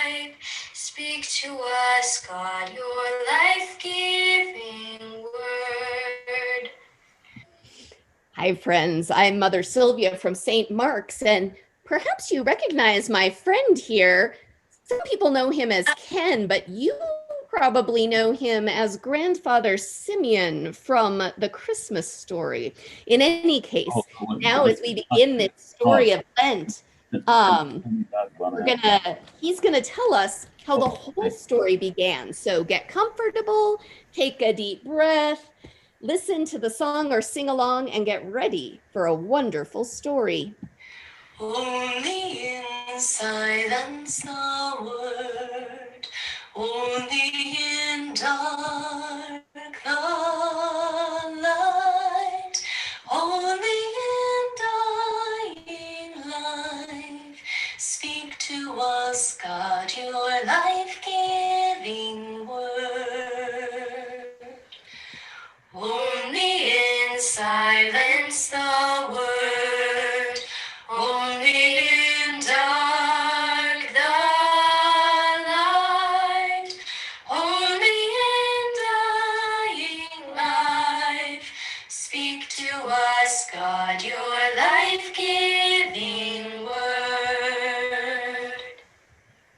life. Speak to us, God, your life-giving word. Hi, friends. I'm Mother Sylvia from St. Mark's, and perhaps you recognize my friend here. Some people know him as Ken, but you probably know him as Grandfather Simeon from the Christmas story. In any Oh, case, so now as we begin this story of Lent, he's gonna tell us how the whole story began. So get comfortable, take a deep breath, listen to the song or sing along, and get ready for a wonderful story. Only in silence the word, only in dark the light, only in dying life. Speak to us, God, your life-giving word. Only in silence the word, only in dark the light, only in dying life. Speak to us, God, your life-giving word.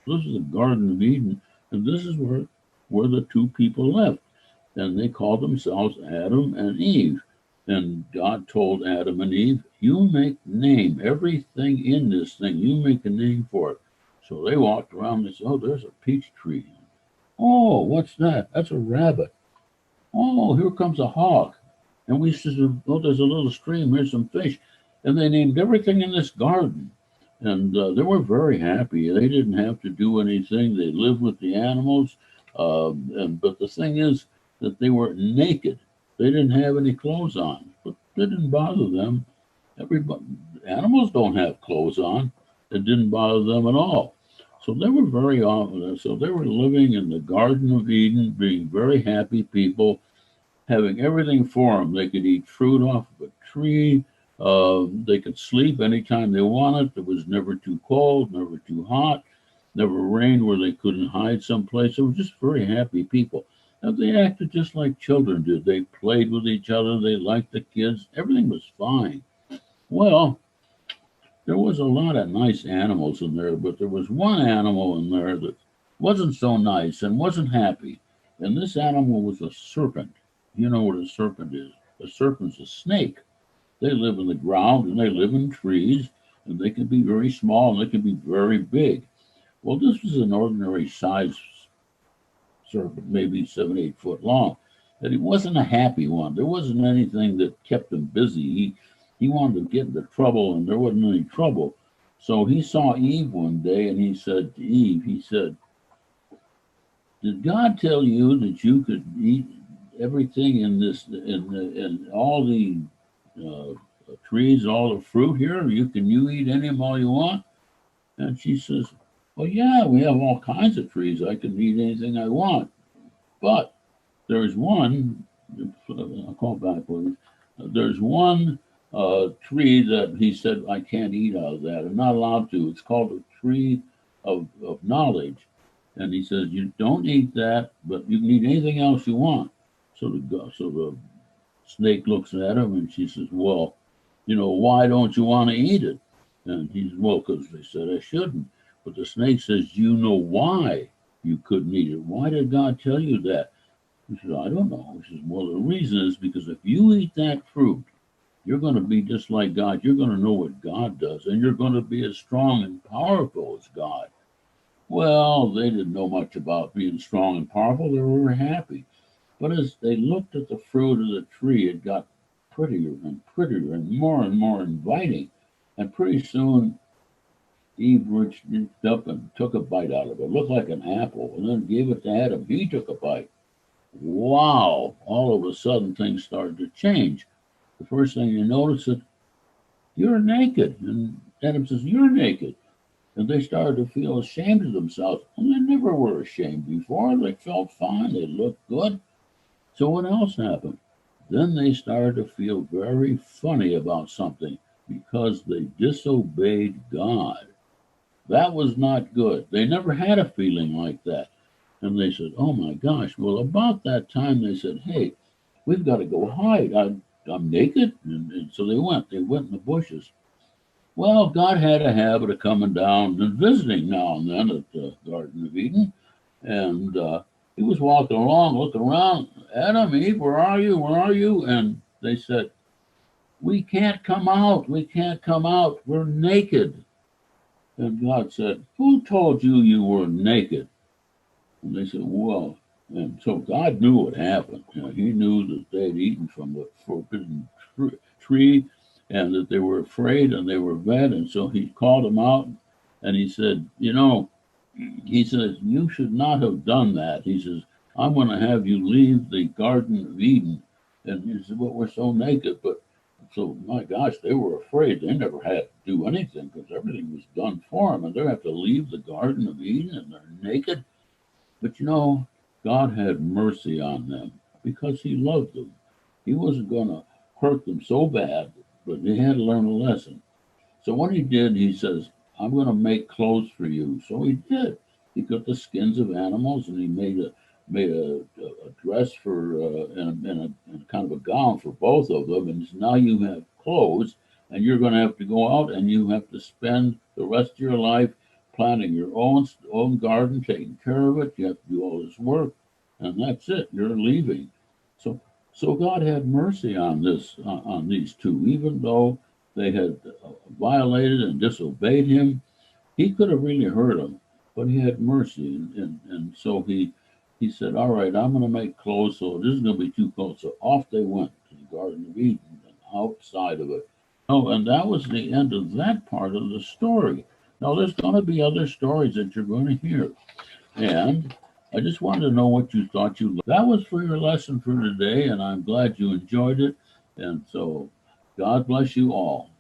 this is the Garden of Eden, and this is where the two people lived. And they called themselves Adam and Eve. And God told Adam and Eve, you name everything in this thing, you make a name for it. So they walked around and said, oh, there's a peach tree. Oh, what's that? That's a rabbit. Oh, here comes a hawk. And we said, oh, there's a little stream, here's some fish. And they named everything in this garden. And they were very happy. They didn't have to do anything. They lived with the animals. But the thing is that they were naked. They didn't have any clothes on, but it didn't bother them. Everybody, animals don't have clothes on. It didn't bother them at all. So they were very often. So they were living in the Garden of Eden, being very happy people, having everything for them. They could eat fruit off of a tree. They could sleep anytime they wanted. It was never too cold, never too hot, never rained where they couldn't hide someplace. They were just very happy people. And they acted just like children did. They played with each other. They liked the kids. Everything was fine. Well, there was a lot of nice animals in there, but there was one animal in there that wasn't so nice and wasn't happy. And this animal was a serpent. You know what a serpent is? A serpent's a snake. They live in the ground and they live in trees, and they can be very small and they can be very big. Well, this was an ordinary size serpent, maybe 7, 8 foot long. And he wasn't a happy one. There wasn't anything that kept him busy. He wanted to get into trouble, and there wasn't any trouble. So he saw Eve one day, and he said to Eve, he said, "Did God tell you that you could eat everything in all the uh, trees, all the fruit here? You eat any of them all you want?" And she says, "Well, yeah, we have all kinds of trees. I can eat anything I want, but there's one. I'll call back, please. There's one tree that he said I can't eat out of that. I'm not allowed to. It's called a tree of knowledge." And he says, you don't eat that, but you can eat anything else you want. So the snake looks at him and she says, well, why don't you want to eat it? And he says, well, because they said I shouldn't. But the snake says, you know why you couldn't eat it? Why did God tell you that? He says, I don't know. He says, well, the reason is because if you eat that fruit, you're going to be just like God. You're going to know what God does, and you're going to be as strong and powerful as God. Well, they didn't know much about being strong and powerful. They were very happy. But as they looked at the fruit of the tree, it got prettier and more inviting. And pretty soon, Eve reached up and took a bite out of it. It looked like an apple, and then gave it to Adam. He took a bite. Wow! All of a sudden, things started to change. The first thing you notice is you're naked. And Adam says, you're naked. And they started to feel ashamed of themselves. And they never were ashamed before. They felt fine. They looked good. So what else happened? Then they started to feel very funny about something because they disobeyed God. That was not good. They never had a feeling like that. And they said, oh my gosh. Well, about that time, they said, hey, we've got to go hide. I'm naked. And so they went. They went in the bushes. Well, God had a habit of coming down and visiting now and then at the Garden of Eden. And he was walking along, looking around. Adam, Eve, where are you? Where are you? And they said, we can't come out. We can't come out. We're naked. And God said, who told you you were naked? And they said, well, and so God knew what happened. He knew that they had eaten from the forbidden tree and that they were afraid and they were bad. And so he called them out and he said, he says, you should not have done that. He says, I'm going to have you leave the Garden of Eden. And he said, well, we're so naked. But so, my gosh, they were afraid. They never had to do anything because everything was done for them. And they have to leave the Garden of Eden and they're naked. But God had mercy on them because he loved them. He wasn't going to hurt them so bad, but they had to learn a lesson. So what he did, he says, I'm going to make clothes for you. So he did. He got the skins of animals and he made a dress for and kind of a gown for both of them. And now you have clothes, and you're going to have to go out and you have to spend the rest of your life planting your own garden, taking care of it. You have to do all this work, and that's it. You're leaving. So so God had mercy on on these two, even though they had violated and disobeyed him. He could have really hurt them, but he had mercy, and so he said, "All right, I'm going to make clothes, so this is going to be too cold." So off they went to the Garden of Eden and outside of it. Oh, and that was the end of that part of the story. Now there's going to be other stories that you're going to hear, and I just wanted to know what you thought you. That was for your lesson for today, and I'm glad you enjoyed it. And so, God bless you all.